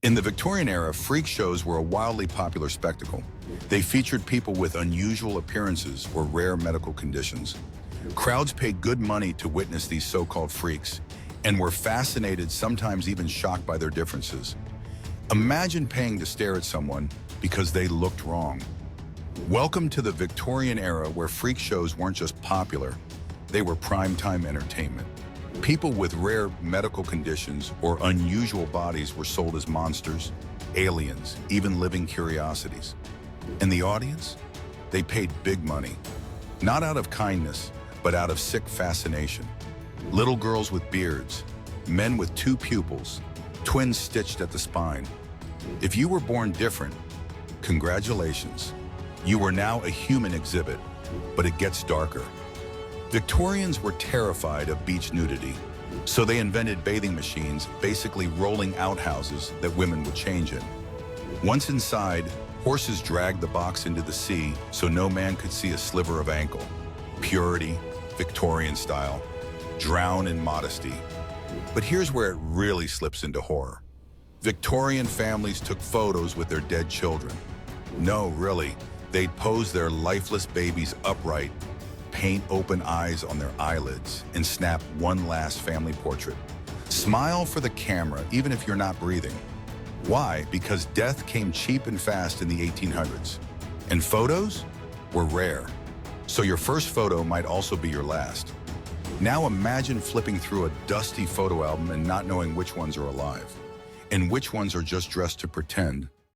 In the Victorian era, freak shows were a wildly popular spectacle. They featured people with unusual appearances or rare medical conditions. Crowds paid good money to witness these so-called freaks and were fascinated, sometimes even shocked by their differences. Imagine paying to stare at someone because they looked wrong. Welcome to the Victorian era, where freak shows weren't just popular, they were primetime entertainment. People with rare medical conditions or unusual bodies were sold as monsters, aliens, even living curiosities. And the audience? They paid big money. Not out of kindness, but out of sick fascination. Little girls with beards, men with two pupils, twins stitched at the spine. If you were born different, congratulations. You were now a human exhibit, but it gets darker. Victorians were terrified of beach nudity, so they invented bathing machines, basically rolling outhouses that women would change in. Once inside, horses dragged the box into the sea so no man could see a sliver of ankle. Purity, Victorian style, drown in modesty. But here's where it really slips into horror. Victorian families took photos with their dead children. No, really, they'd pose their lifeless babies upright, paint open eyes on their eyelids, and snap one last family portrait. Smile for the camera, even if you're not breathing. Why? Because death came cheap and fast in the 1800s, and photos were rare. So your first photo might also be your last. Now imagine flipping through a dusty photo album and not knowing which ones are alive, and which ones are just dressed to pretend